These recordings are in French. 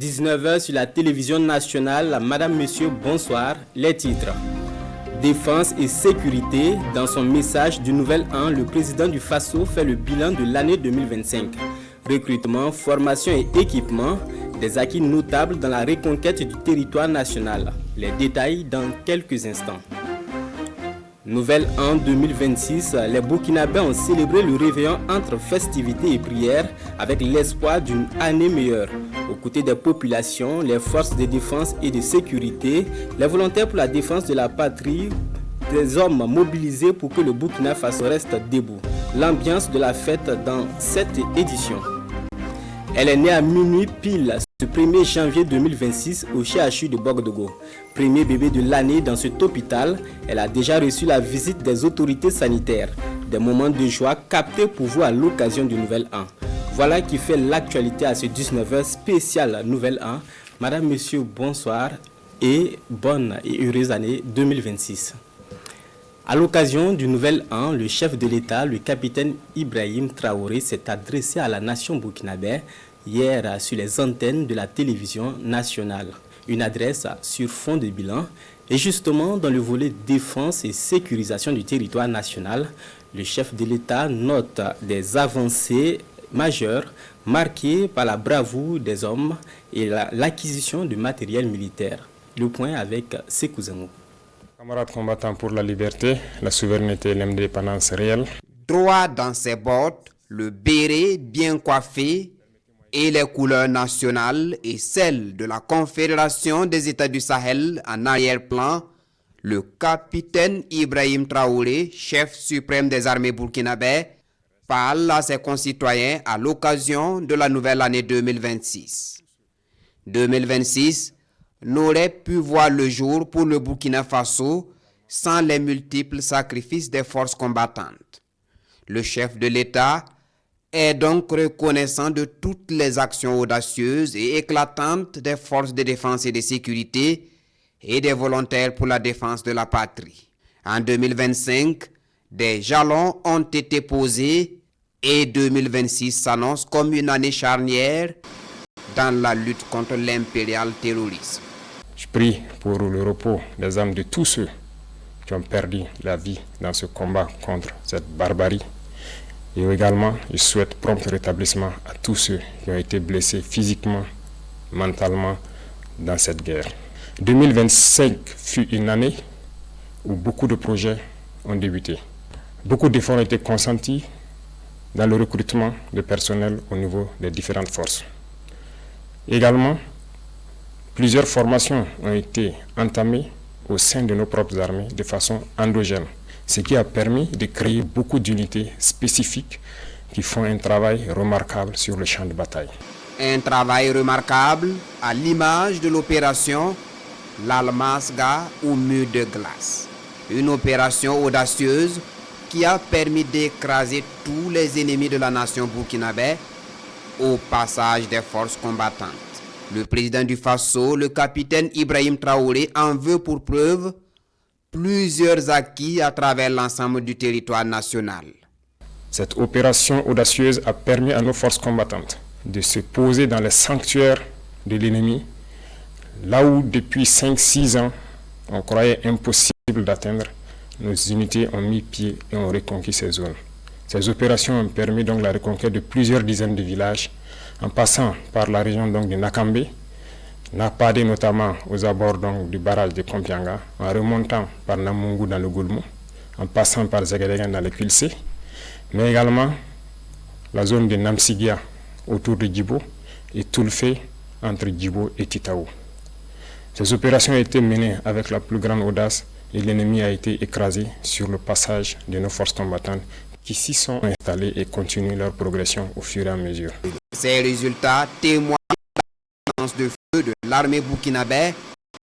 19h sur la télévision nationale. Madame, Monsieur, bonsoir. Les titres. Défense et sécurité. Dans son message du Nouvel An, le président du Faso fait le bilan de l'année 2025. Recrutement, formation et équipement. Des acquis notables dans la reconquête du territoire national. Les détails dans quelques instants. Nouvel An 2026, les Burkinabés ont célébré le réveillon entre festivités et prières avec l'espoir d'une année meilleure. Aux côtés des populations, les forces de défense et de sécurité, les volontaires pour la défense de la patrie, des hommes mobilisés pour que le Burkina Faso reste debout. L'ambiance de la fête dans cette édition. Elle est née à minuit pile ce 1er janvier 2026 au CHU de Bogdogo. Premier bébé de l'année dans cet hôpital, elle a déjà reçu la visite des autorités sanitaires. Des moments de joie captés pour vous à l'occasion du Nouvel An. Voilà qui fait l'actualité à ce 19h spécial Nouvel An. Madame, Monsieur, bonsoir et bonne et heureuse année 2026. À l'occasion du Nouvel An, le chef de l'État, le capitaine Ibrahim Traoré, s'est adressé à la nation burkinabé hier sur les antennes de la télévision nationale. Une adresse sur fond de bilan. Et justement, dans le volet défense et sécurisation du territoire national, le chef de l'État note des avancées majeures marquées par la bravoure des hommes et l'acquisition de matériel militaire. Le point avec Sékou Zamou. Camarades combattants pour la liberté, la souveraineté et l'indépendance réelle. Droit dans ses bottes, le béret bien coiffé et les couleurs nationales et celles de la Confédération des États du Sahel en arrière-plan, le capitaine Ibrahim Traoré, chef suprême des armées burkinabè, parle à ses concitoyens à l'occasion de la nouvelle année 2026. 2026 n'aurait pu voir le jour pour le Burkina Faso sans les multiples sacrifices des forces combattantes. Le chef de l'État est donc reconnaissant de toutes les actions audacieuses et éclatantes des forces de défense et de sécurité et des volontaires pour la défense de la patrie. En 2025, des jalons ont été posés et 2026 s'annonce comme une année charnière dans la lutte contre l'impérial terrorisme. Je prie pour le repos des âmes de tous ceux qui ont perdu la vie dans ce combat contre cette barbarie. Et également, je souhaite prompt rétablissement à tous ceux qui ont été blessés physiquement, mentalement dans cette guerre. 2025 fut une année où beaucoup de projets ont débuté. Beaucoup d'efforts ont été consentis dans le recrutement de personnel au niveau des différentes forces. Également, plusieurs formations ont été entamées au sein de nos propres armées de façon endogène, ce qui a permis de créer beaucoup d'unités spécifiques qui font un travail remarquable sur le champ de bataille. Un travail remarquable à l'image de l'opération L'Almasga ou Mur de glace. Une opération audacieuse qui a permis d'écraser tous les ennemis de la nation burkinabé au passage des forces combattantes. Le président du Faso, le capitaine Ibrahim Traoré, en veut pour preuve plusieurs acquis à travers l'ensemble du territoire national. Cette opération audacieuse a permis à nos forces combattantes de se poser dans les sanctuaires de l'ennemi, là où depuis 5-6 ans, on croyait impossible d'atteindre. Nos unités ont mis pied et ont reconquis ces zones. Ces opérations ont permis donc la reconquête de plusieurs dizaines de villages, en passant par la région donc de Nakambe, Napade notamment aux abords donc du barrage de Kompianga, en remontant par Namungu dans le Goulmou, en passant par Zagadegan dans le Kulse, mais également la zone de Namsigia autour de Djibo et Toulfé entre Djibo et Titaou. Ces opérations ont été menées avec la plus grande audace et l'ennemi a été écrasé sur le passage de nos forces combattantes qui s'y sont installées et continuent leur progression au fur et à mesure. Ces résultats témoignent de la de feu de l'armée burkinabé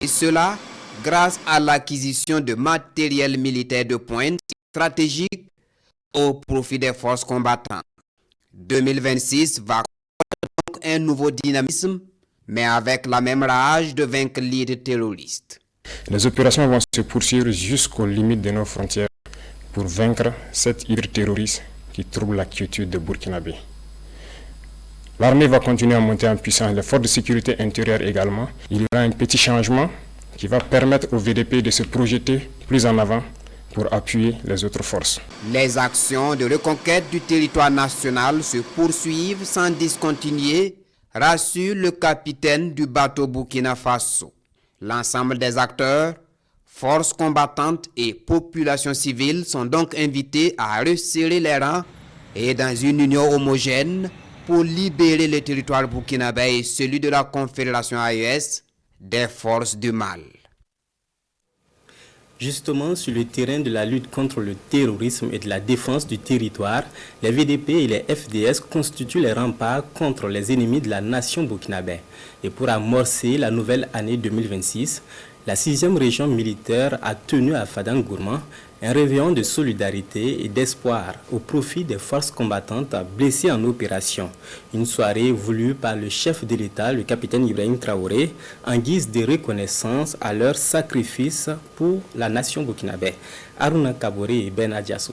et cela grâce à l'acquisition de matériel militaire de pointe stratégique au profit des forces combattantes. 2026 va donc un nouveau dynamisme, mais avec la même rage de vaincre l'idée terroriste. Les opérations vont se poursuivre jusqu'aux limites de nos frontières pour vaincre cette hydre terroriste qui trouble la quiétude de Burkinabé. L'armée va continuer à monter en puissance, les forces de sécurité intérieure également. Il y aura un petit changement qui va permettre au VDP de se projeter plus en avant pour appuyer les autres forces. Les actions de reconquête du territoire national se poursuivent sans discontinuer, rassure le capitaine du bateau Burkina Faso. L'ensemble des acteurs, forces combattantes et population civile sont donc invités à resserrer les rangs et dans une union homogène pour libérer le territoire burkinabé et celui de la Confédération AES des forces du mal. Justement, sur le terrain de la lutte contre le terrorisme et de la défense du territoire, les VDP et les FDS constituent les remparts contre les ennemis de la nation burkinabé. Et pour amorcer la nouvelle année 2026, la 6e région militaire a tenu à Fadangourma un réveillon de solidarité et d'espoir au profit des forces combattantes blessées en opération. Une soirée voulue par le chef de l'État, le capitaine Ibrahim Traoré, en guise de reconnaissance à leur sacrifice pour la nation burkinabé. Aruna Kabore et Ben Adjassou.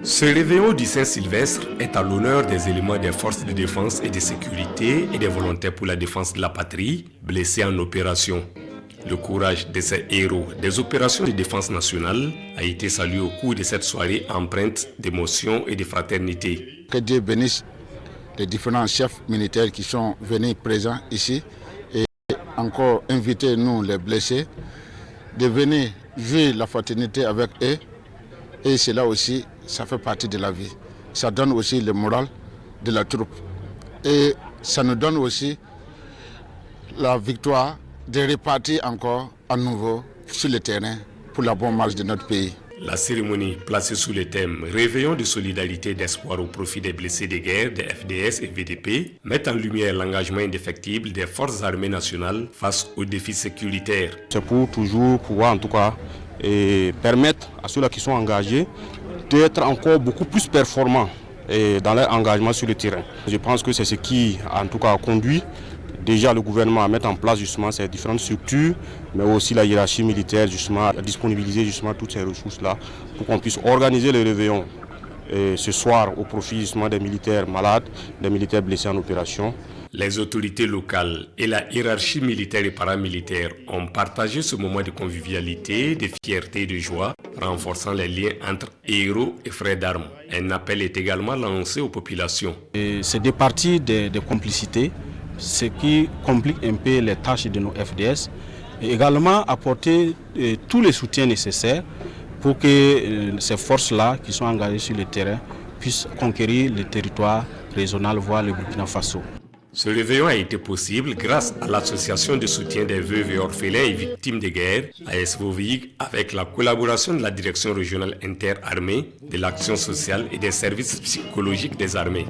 Ce réveillon du Saint-Sylvestre est à l'honneur des éléments des forces de défense et de sécurité et des volontaires pour la défense de la patrie blessés en opération. Le courage de ces héros des opérations de défense nationale a été salué au cours de cette soirée empreinte d'émotion et de fraternité. Que Dieu bénisse les différents chefs militaires qui sont venus présents ici et encore inviter nous les blessés de venir jouer la fraternité avec eux. Et cela aussi, ça fait partie de la vie. Ça donne aussi le moral de la troupe. Et ça nous donne aussi la victoire de repartir encore à nouveau sur le terrain pour la bonne marche de notre pays. La cérémonie, placée sous le thème « Réveillon de solidarité et d'espoir au profit des blessés de guerre, des FDS et VDP », met en lumière l'engagement indéfectible des forces armées nationales face aux défis sécuritaires. C'est pour toujours pouvoir en tout cas permettre à ceux-là qui sont engagés d'être encore beaucoup plus performants dans leur engagement sur le terrain. Je pense que c'est ce qui en tout cas a conduit déjà le gouvernement à mettre en place justement ces différentes structures, mais aussi la hiérarchie militaire justement à disponibiliser justement toutes ces ressources-là pour qu'on puisse organiser le réveillon ce soir au profit justement des militaires malades, des militaires blessés en opération. Les autorités locales et la hiérarchie militaire et paramilitaire ont partagé ce moment de convivialité, de fierté et de joie, renforçant les liens entre héros et frères d'armes. Un appel est également lancé aux populations. C'est des parties de complicité, ce qui complique un peu les tâches de nos FDS, et également apporter tous les soutiens nécessaires pour que ces forces-là qui sont engagées sur le terrain puissent conquérir le territoire régional, voire le Burkina Faso. Ce réveillon a été possible grâce à l'association de soutien des veuves et orphelins et victimes de guerre, ASVOVIG, avec la collaboration de la direction régionale interarmée, de l'action sociale et des services psychologiques des armées.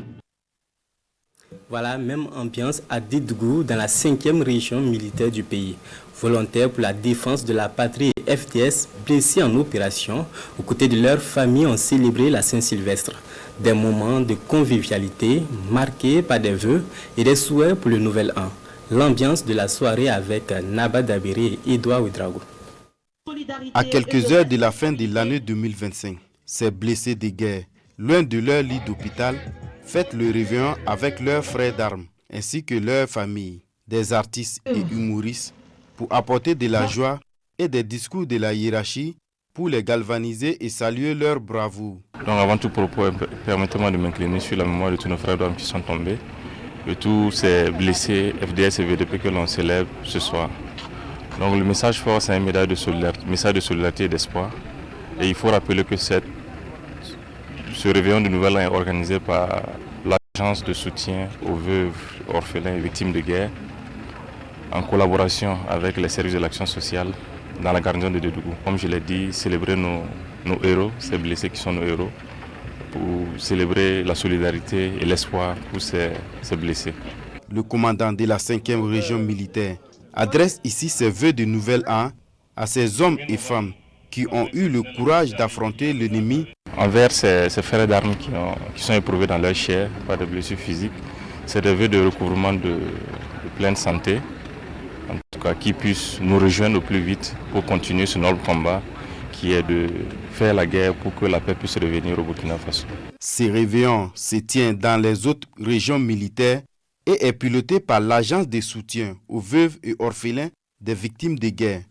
Voilà, même ambiance à Didougou dans la 5e région militaire du pays. Volontaires pour la défense de la patrie et FDS blessés en opération, aux côtés de leurs familles, ont célébré la Saint-Sylvestre. Des moments de convivialité marqués par des vœux et des souhaits pour le nouvel an. L'ambiance de la soirée avec Naba Dabiri et Edouard Ouedraogo. À quelques heures de la fin de l'année 2025, ces blessés de guerre, loin de leur lit d'hôpital, fêtent le réveillon avec leurs frères d'armes ainsi que leurs familles, des artistes et humoristes, pour apporter de la joie et des discours de la hiérarchie pour les galvaniser et saluer leur bravoure. Donc avant tout propos, permettez-moi de m'incliner sur la mémoire de tous nos frères d'armes qui sont tombés, de tous ces blessés FDS et VDP que l'on célèbre ce soir. Donc le message fort, c'est un message de solidarité et d'espoir. Et il faut rappeler que ce réveillon de Nouvel An est organisé par l'agence de soutien aux veuves, orphelins et victimes de guerre, en collaboration avec les services de l'action sociale dans la garnison de Didougou. Comme je l'ai dit, célébrer nos héros, ces blessés qui sont nos héros, pour célébrer la solidarité et l'espoir pour ces blessés. Le commandant de la 5e région militaire adresse ici ses vœux de Nouvel An à ces hommes et femmes qui ont eu le courage d'affronter l'ennemi. Envers ces frères d'armes qui sont éprouvés dans leur chair par des blessures physiques, c'est des vœux de recouvrement de pleine santé, en tout cas qui puissent nous rejoindre au plus vite pour continuer ce noble combat qui est de faire la guerre pour que la paix puisse revenir au Burkina Faso. Ce réveillon se tient dans les autres régions militaires et est piloté par l'Agence de soutien aux veuves et orphelins des victimes de guerre.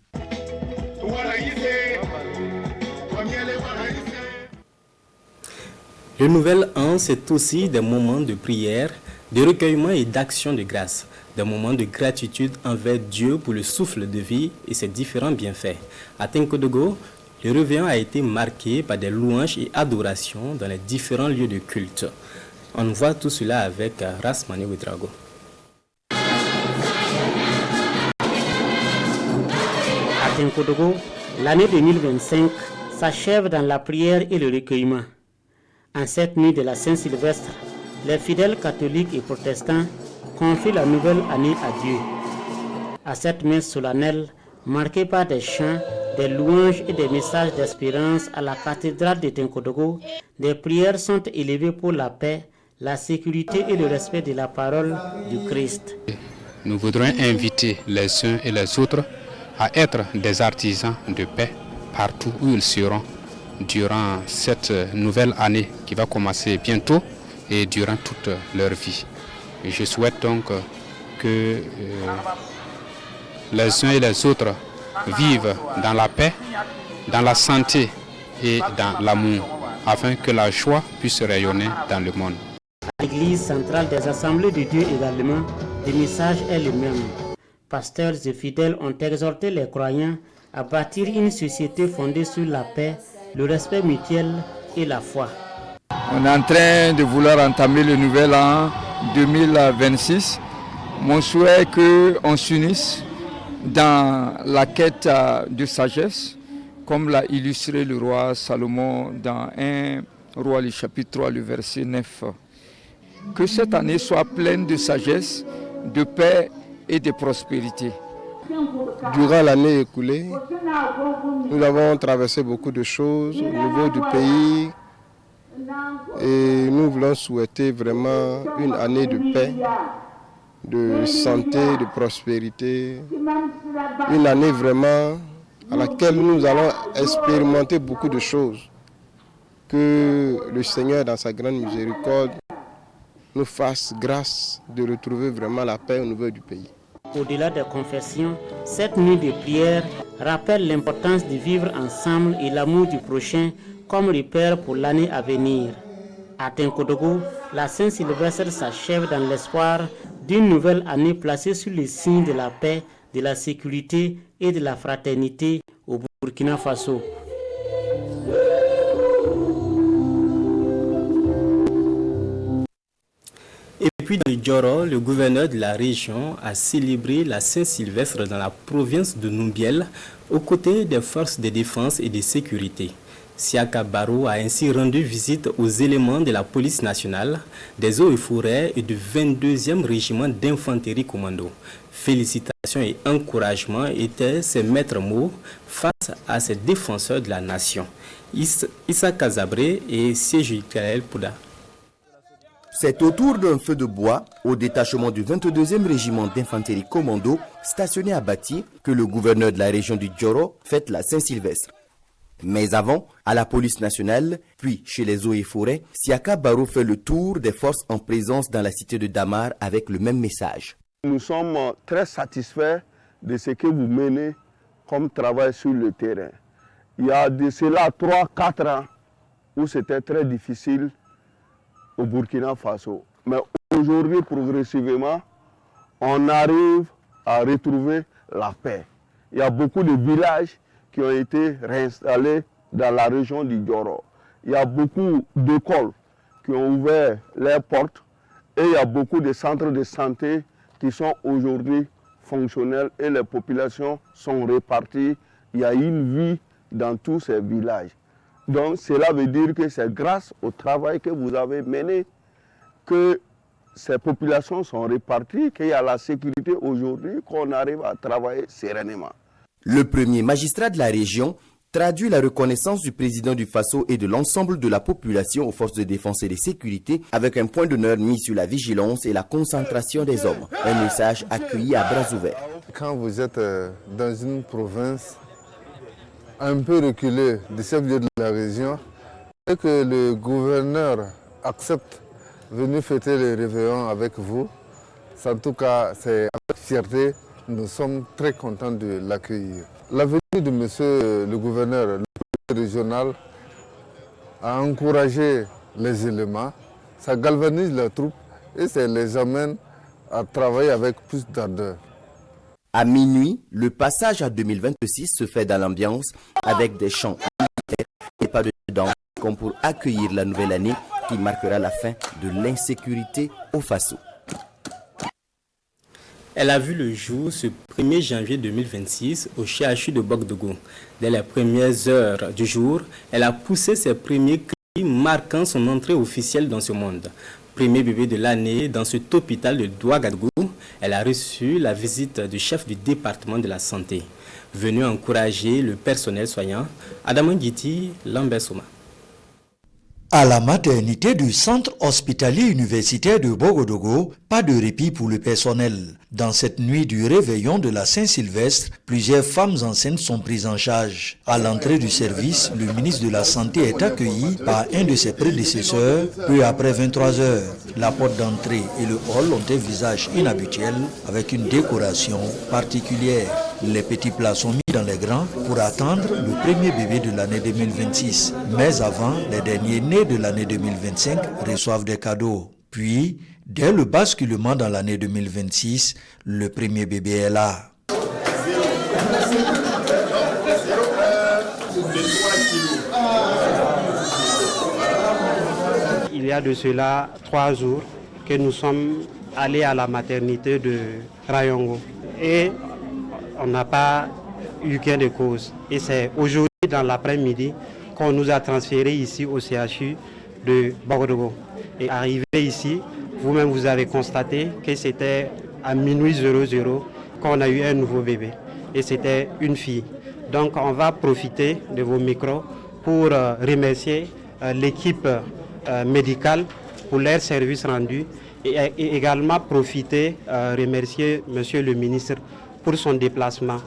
Le nouvel an, c'est aussi des moments de prière, de recueillement et d'action de grâce, des moments de gratitude envers Dieu pour le souffle de vie et ses différents bienfaits. À Tenkodogo, le réveillon a été marqué par des louanges et adorations dans les différents lieux de culte. On voit tout cela avec Rasmane Ouedraogo. À Tenkodogo, l'année 2025 s'achève dans la prière et le recueillement. En cette nuit de la Saint-Sylvestre, les fidèles catholiques et protestants confient la nouvelle année à Dieu. À cette messe solennelle, marquée par des chants, des louanges et des messages d'espérance à la cathédrale de Tenkodogo, des prières sont élevées pour la paix, la sécurité et le respect de la parole du Christ. Nous voudrons inviter les uns et les autres à être des artisans de paix partout où ils seront durant cette nouvelle année qui va commencer bientôt et durant toute leur vie. Et je souhaite donc que les uns et les autres vivent dans la paix, dans la santé et dans l'amour, afin que la joie puisse rayonner dans le monde. À l'église centrale des Assemblées de Dieu également, le message est le même. Pasteurs et fidèles ont exhorté les croyants à bâtir une société fondée sur la paix, le respect mutuel et la foi. On est en train de vouloir entamer le nouvel an 2026. Mon souhait est qu'on s'unisse dans la quête de sagesse, comme l'a illustré le roi Salomon dans 1 Roi, le chapitre 3, le verset 9. Que cette année soit pleine de sagesse, de paix et de prospérité. Durant l'année écoulée, nous avons traversé beaucoup de choses au niveau du pays et nous voulons souhaiter vraiment une année de paix, de santé, de prospérité, une année vraiment à laquelle nous allons expérimenter beaucoup de choses. Que le Seigneur, dans sa grande miséricorde, nous fasse grâce de retrouver vraiment la paix au niveau du pays. Au-delà des confessions, cette nuit de prière rappelle l'importance de vivre ensemble et l'amour du prochain comme repère pour l'année à venir. À Tenkodogo, la Saint-Sylvestre s'achève dans l'espoir d'une nouvelle année placée sous le signe de la paix, de la sécurité et de la fraternité au Burkina Faso. Et puis dans le Djoro, le gouverneur de la région a célébré la Saint-Sylvestre dans la province de Numbiel aux côtés des forces de défense et de sécurité. Siaka Barrow a ainsi rendu visite aux éléments de la police nationale, des eaux et forêts et du 22e régiment d'infanterie commando. Félicitations et encouragements étaient ses maîtres mots face à ces défenseurs de la nation. Issa Kazabré et Siéju Kael Pouda. C'est autour d'un feu de bois, au détachement du 22e régiment d'infanterie commando, stationné à Bati, que le gouverneur de la région du Djoro fête la Saint-Sylvestre. Mais avant, à la police nationale, puis chez les eaux et forêts, Siaka Barrow fait le tour des forces en présence dans la cité de Damar avec le même message. Nous sommes très satisfaits de ce que vous menez comme travail sur le terrain. Il y a de cela 3-4 ans où c'était très difficile au Burkina Faso. Mais aujourd'hui, progressivement, on arrive à retrouver la paix. Il y a beaucoup de villages qui ont été réinstallés dans la région du Djoro. Il y a beaucoup d'écoles qui ont ouvert leurs portes et il y a beaucoup de centres de santé qui sont aujourd'hui fonctionnels et les populations sont réparties. Il y a une vie dans tous ces villages. Donc cela veut dire que c'est grâce au travail que vous avez mené que ces populations sont réparties, qu'il y a la sécurité aujourd'hui, qu'on arrive à travailler sereinement. Le premier magistrat de la région traduit la reconnaissance du président du Faso et de l'ensemble de la population aux forces de défense et de sécurité avec un point d'honneur mis sur la vigilance et la concentration des hommes. Un message accueilli à bras ouverts. Quand vous êtes dans une province un peu reculée de chef-lieu de la région, Et que le gouverneur accepte de venir fêter le réveillon avec vous, en tout cas, c'est avec fierté, nous sommes très contents de l'accueillir. La venue de monsieur le gouverneur régional a encouragé les éléments, ça galvanise les troupes et ça les amène à travailler avec plus d'ardeur. À minuit, le passage à 2026 se fait dans l'ambiance avec des chants et pas de danse comme pour accueillir la nouvelle année qui marquera la fin de l'insécurité au Faso. Elle a vu le jour ce 1er janvier 2026 au CHU de Bogdougou. Dès les premières heures du jour, elle a poussé ses premiers cris marquant son entrée officielle dans ce monde. Premier bébé de l'année dans cet hôpital de Ouagadougou, elle a reçu la visite du chef du département de la santé. Venu encourager le personnel soignant, Adama Ngiti, Lambert Soma. À la maternité du centre hospitalier universitaire de Bogodogo, pas de répit pour le personnel. Dans cette nuit du réveillon de la Saint-Sylvestre, plusieurs femmes enceintes sont prises en charge. À l'entrée du service, le ministre de la Santé est accueilli par un de ses prédécesseurs, peu après 23 heures. La porte d'entrée et le hall ont un visage inhabituel avec une décoration particulière. Les petits plats sont mis dans les grands pour attendre le premier bébé de l'année 2026. Mais avant, les derniers nés de l'année 2025 reçoivent des cadeaux. Puis, dès le basculement dans l'année 2026, le premier bébé est là. Il y a de cela 3 jours que nous sommes allés à la maternité de Rayongo. Et on n'a pas eu gain de cause. Et c'est aujourd'hui, dans l'après-midi, qu'on nous a transférés ici au CHU de Bogodogo. Et arrivé ici, vous-même vous avez constaté que c'était à minuit 00 qu'on a eu un nouveau bébé. Et c'était une fille. Donc on va profiter de vos micros pour remercier l'équipe médicale pour leur service rendu et également profiter, remercier Monsieur le ministre pour son déplacement.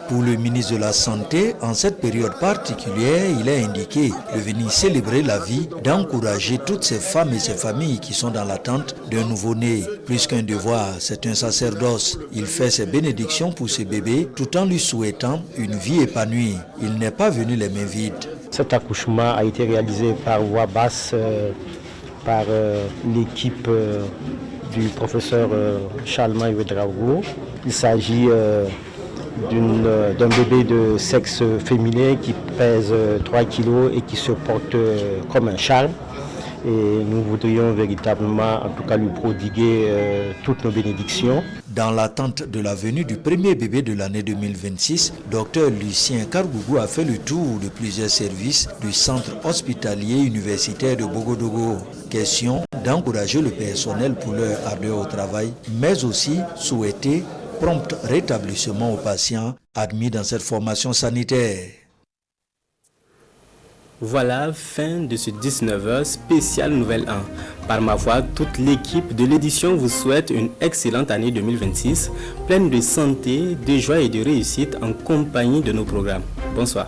Pour le ministre de la Santé, en cette période particulière, il est indiqué de venir célébrer la vie, d'encourager toutes ces femmes et ces familles qui sont dans l'attente d'un nouveau-né. Plus qu'un devoir, c'est un sacerdoce. Il fait ses bénédictions pour ses bébés tout en lui souhaitant une vie épanouie. Il n'est pas venu les mains vides. Cet accouchement a été réalisé par voie basse par l'équipe du professeur Charlemagne Ouedraogo. Il s'agit d'un bébé de sexe féminin qui pèse 3 kg et qui se porte comme un charme. Et nous voudrions véritablement, en tout cas, lui prodiguer toutes nos bénédictions. Dans l'attente de la venue du premier bébé de l'année 2026, Dr Lucien Kargougou a fait le tour de plusieurs services du centre hospitalier universitaire de Bogodogo. Question d'encourager le personnel pour leur ardeur au travail, mais aussi souhaiter prompt rétablissement aux patients admis dans cette formation sanitaire. Voilà, fin de ce 19h spécial Nouvelle 1. Par ma voix, toute l'équipe de l'édition vous souhaite une excellente année 2026, pleine de santé, de joie et de réussite en compagnie de nos programmes. Bonsoir.